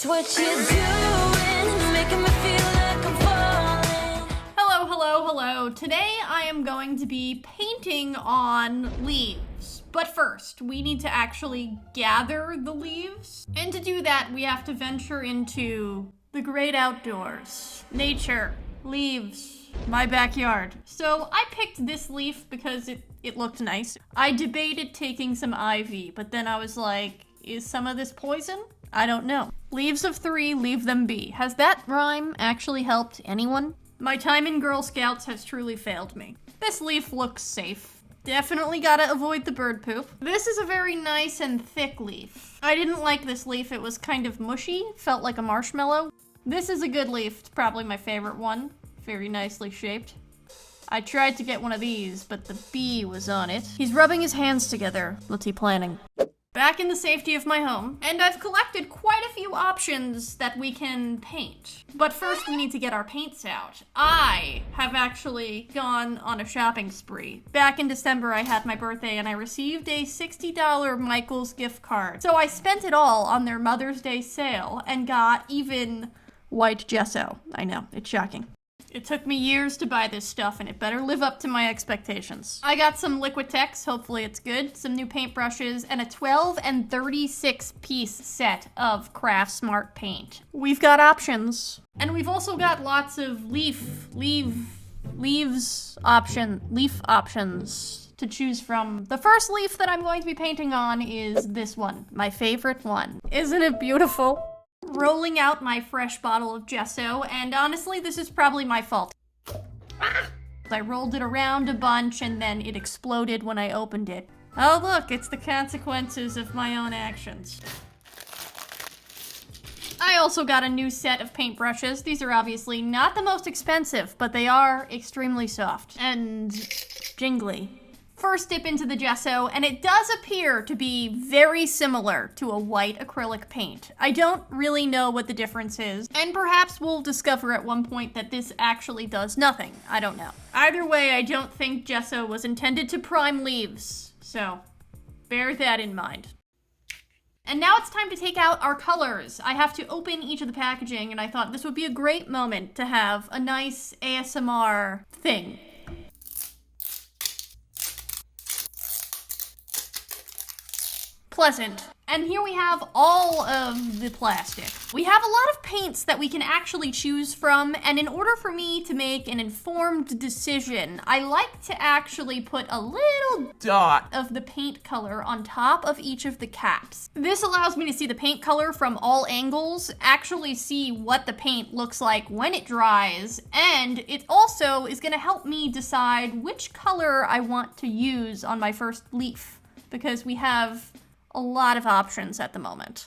What you doing, making me feel like I'm falling. Hello. Today I am going to be painting on leaves. But first, we need to actually gather the leaves. And to do that, we have to venture into the great outdoors. Nature, leaves, my backyard. So I picked this leaf because it looked nice. I debated taking some ivy, but then I was like, is some of this poison? I don't know. Leaves of 3, leave them be. Has that rhyme actually helped anyone? My time in Girl Scouts has truly failed me. This leaf looks safe. Definitely gotta avoid the bird poop. This is a very nice and thick leaf. I didn't like this leaf. It was kind of mushy, felt like a marshmallow. This is a good leaf. It's probably my favorite one. Very nicely shaped. I tried to get one of these, but the bee was on it. He's rubbing his hands together. What's he planning? Back in the safety of my home, and I've collected quite a few options that we can paint. But first we need to get our paints out. I have actually gone on a shopping spree. Back in December I had my birthday and I received a $60 Michael's gift card. So I spent it all on their Mother's Day sale and got even white gesso. I know, it's shocking. It took me years to buy this stuff, and it better live up to my expectations. I got some Liquitex, hopefully it's good, some new paintbrushes, and a 12 and 36 piece set of Craft Smart paint. We've got options. And we've also got lots of leaf options to choose from. The first leaf that I'm going to be painting on is this one, my favorite one. Isn't it beautiful? Rolling out my fresh bottle of gesso, and honestly, this is probably my fault. I rolled it around a bunch, and then it exploded when I opened it. Oh look, it's the consequences of my own actions. I also got a new set of paintbrushes. These are obviously not the most expensive, but they are extremely soft and jingly. First dip into the gesso, and it does appear to be very similar to a white acrylic paint. I don't really know what the difference is, and perhaps we'll discover at one point that this actually does nothing. I don't know. Either way, I don't think gesso was intended to prime leaves, so bear that in mind. And now it's time to take out our colors. I have to open each of the packaging, and I thought this would be a great moment to have a nice ASMR thing. Pleasant. And here we have all of the plastic. We have a lot of paints that we can actually choose from, and in order for me to make an informed decision, I like to actually put a little dot of the paint color on top of each of the caps. This allows me to see the paint color from all angles, actually see what the paint looks like when it dries, and it also is gonna help me decide which color I want to use on my first leaf, because we have a lot of options at the moment.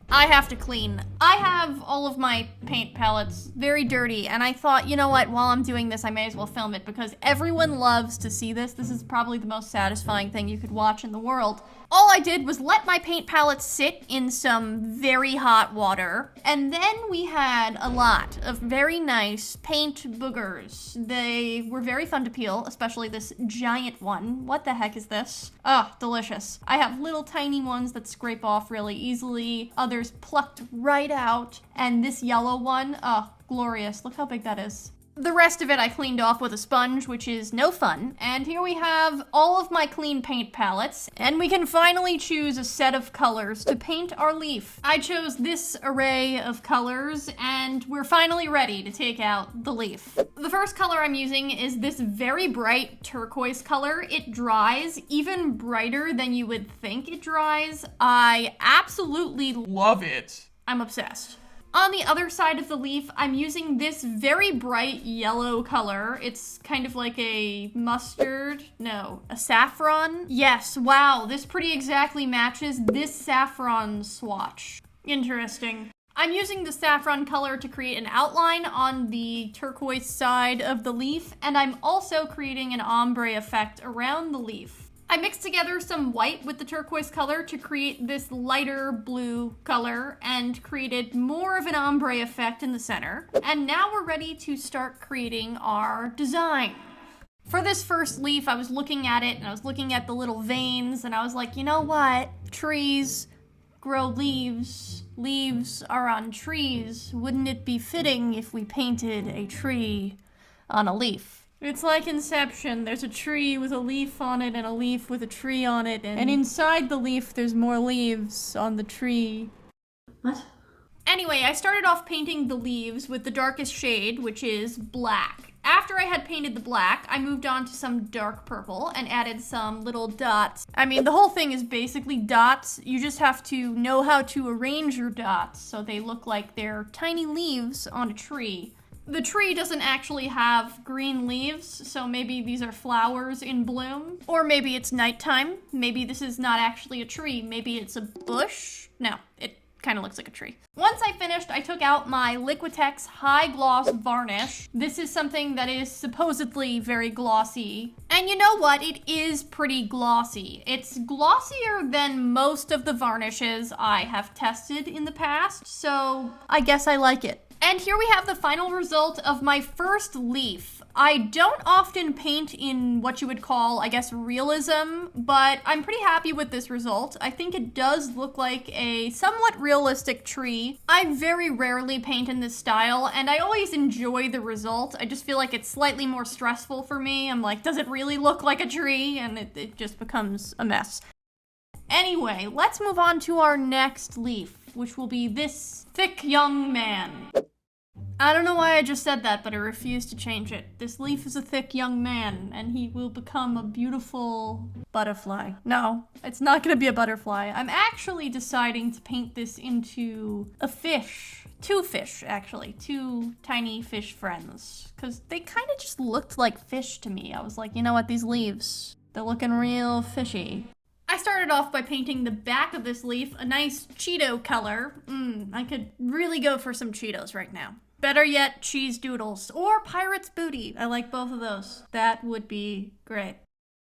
I have to clean. I have all of my paint palettes very dirty, and I thought, you know what, while I'm doing this, I may as well film it because everyone loves to see this. This is probably the most satisfying thing you could watch in the world. All I did was let my paint palettes sit in some very hot water, and then we had a lot of very nice paint boogers. They were very fun to peel, especially this giant one. What the heck is this? Oh, delicious. I have little tiny ones that scrape off really easily, others plucked right out, and this yellow one, oh, glorious. Look how big that is. The rest of it I cleaned off with a sponge, which is no fun. And here we have all of my clean paint palettes, and we can finally choose a set of colors to paint our leaf. I chose this array of colors, and we're finally ready to take out the leaf. The first color I'm using is this very bright turquoise color. It dries even brighter than you would think it dries. I absolutely love it. I'm obsessed. On the other side of the leaf, I'm using this very bright yellow color. It's kind of like a a saffron. Yes, wow, this pretty exactly matches this saffron swatch. Interesting. I'm using the saffron color to create an outline on the turquoise side of the leaf, and I'm also creating an ombre effect around the leaf. I mixed together some white with the turquoise color to create this lighter blue color and created more of an ombre effect in the center. And now we're ready to start creating our design. For this first leaf, I was looking at it and I was looking at the little veins and I was like, you know what? Trees, grow leaves. Leaves are on trees. Wouldn't it be fitting if we painted a tree on a leaf? It's like Inception. There's a tree with a leaf on it and a leaf with a tree on it, and inside the leaf there's more leaves on the tree. What? Anyway, I started off painting the leaves with the darkest shade, which is black. After I had painted the black, I moved on to some dark purple and added some little dots. I mean, the whole thing is basically dots. You just have to know how to arrange your dots so they look like they're tiny leaves on a tree. The tree doesn't actually have green leaves, so maybe these are flowers in bloom. Or maybe it's nighttime. Maybe this is not actually a tree. Maybe it's a bush. No, it kind of looks like a tree. Once I finished, I took out my Liquitex High Gloss Varnish. This is something that is supposedly very glossy. And you know what? It is pretty glossy. It's glossier than most of the varnishes I have tested in the past, so I guess I like it. And here we have the final result of my first leaf. I don't often paint in what you would call, I guess, realism, but I'm pretty happy with this result. I think it does look like a somewhat realistic tree. I very rarely paint in this style, and I always enjoy the result. I just feel like it's slightly more stressful for me. I'm like, does it really look like a tree? And it just becomes a mess. Anyway, let's move on to our next leaf, which will be this thick young man. I don't know why I just said that, but I refuse to change it. This leaf is a thick young man, and he will become a beautiful butterfly. No, it's not gonna be a butterfly. I'm actually deciding to paint this into a fish. Two fish, actually. Two tiny fish friends. Because they kind of just looked like fish to me. I was like, you know what, these leaves, they're looking real fishy. I started off by painting the back of this leaf a nice Cheeto color. I could really go for some Cheetos right now. Better yet, cheese doodles or pirate's booty. I like both of those. That would be great.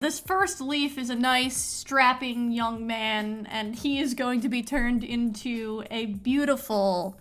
This first leaf is a nice, strapping young man, and he is going to be turned into a beautiful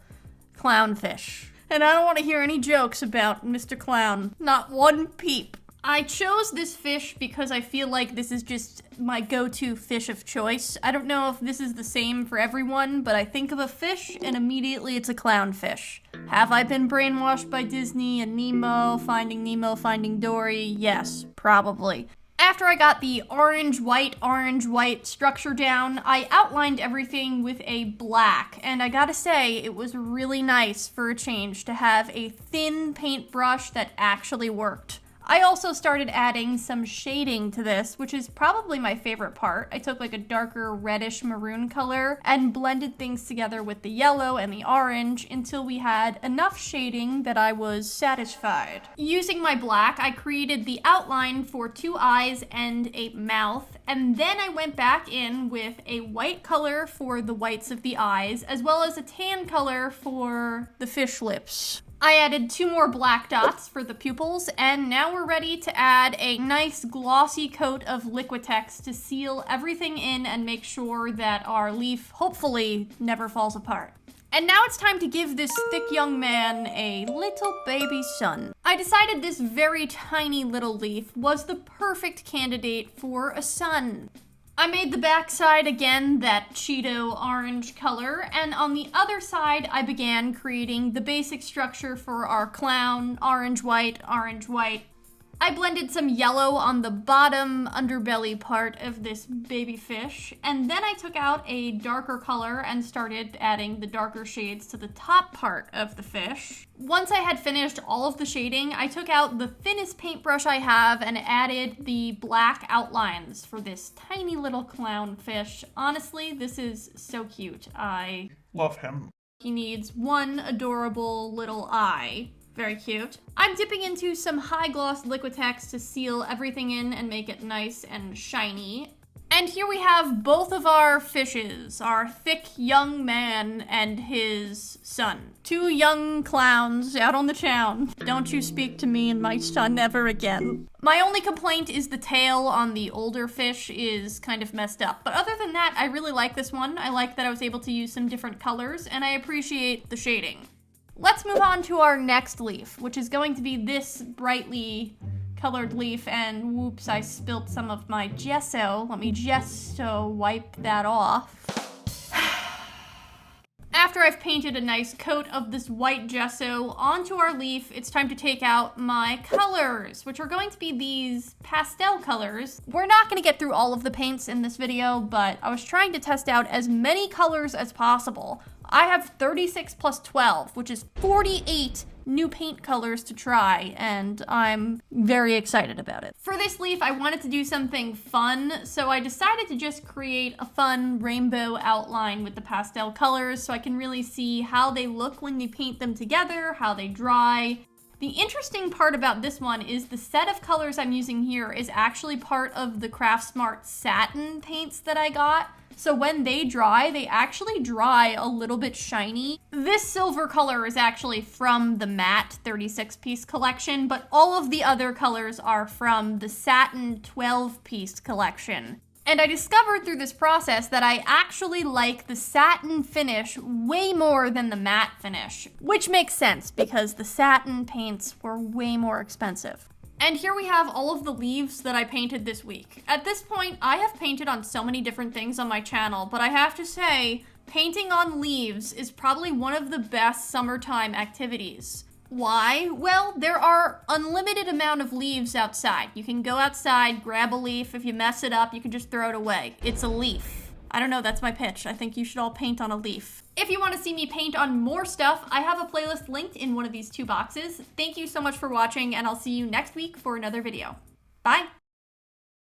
clownfish. And I don't want to hear any jokes about Mr. Clown. Not one peep. I chose this fish because I feel like this is just my go-to fish of choice. I don't know if this is the same for everyone, but I think of a fish and immediately it's a clownfish. Have I been brainwashed by Disney and Nemo, Finding Dory? Yes, probably. After I got the orange-white structure down, I outlined everything with a black, and I gotta say, it was really nice for a change to have a thin paintbrush that actually worked. I also started adding some shading to this, which is probably my favorite part. I took like a darker reddish maroon color and blended things together with the yellow and the orange until we had enough shading that I was satisfied. Using my black, I created the outline for two eyes and a mouth, and then I went back in with a white color for the whites of the eyes, as well as a tan color for the fish lips. I added two more black dots for the pupils, and now we're ready to add a nice glossy coat of Liquitex to seal everything in and make sure that our leaf hopefully never falls apart. And now it's time to give this thick young man a little baby son. I decided this very tiny little leaf was the perfect candidate for a son. I made the backside again that Cheeto orange color, and on the other side I began creating the basic structure for our clown, orange-white. I blended some yellow on the bottom underbelly part of this baby fish, and then I took out a darker color and started adding the darker shades to the top part of the fish. Once I had finished all of the shading, I took out the thinnest paintbrush I have and added the black outlines for this tiny little clown fish. Honestly, this is so cute. I love him. He needs one adorable little eye. Very cute. I'm dipping into some high gloss Liquitex to seal everything in and make it nice and shiny. And here we have both of our fishes, our thick young man and his son. Two young clowns out on the town. Don't you speak to me and my son ever again. My only complaint is the tail on the older fish is kind of messed up. But other than that, I really like this one. I like that I was able to use some different colors, and I appreciate the shading. Let's move on to our next leaf, which is going to be this brightly colored leaf, and whoops, I spilt some of my gesso. Let me gesso wipe that off. after I've painted a nice coat of this white gesso onto our leaf, it's time to take out my colors, which are going to be these pastel colors. We're not going to get through all of the paints in this video, but I was trying to test out as many colors as possible. I have 36 plus 12, which is 48 new paint colors to try, and I'm very excited about it. For this leaf, I wanted to do something fun, so I decided to just create a fun rainbow outline with the pastel colors so I can really see how they look when you paint them together, how they dry. The interesting part about this one is the set of colors I'm using here is actually part of the Craftsmart satin paints that I got. So when they dry, they actually dry a little bit shiny. This silver color is actually from the matte 36-piece collection, but all of the other colors are from the satin 12-piece collection. And I discovered through this process that I actually like the satin finish way more than the matte finish, which makes sense because the satin paints were way more expensive. And here we have all of the leaves that I painted this week. At this point, I have painted on so many different things on my channel, but I have to say, painting on leaves is probably one of the best summertime activities. Why? Well, there are unlimited amount of leaves outside. You can go outside, grab a leaf. If you mess it up, you can just throw it away. It's a leaf. I don't know, that's my pitch. I think you should all paint on a leaf. If you want to see me paint on more stuff, I have a playlist linked in one of these two boxes. Thank you so much for watching, and I'll see you next week for another video. Bye!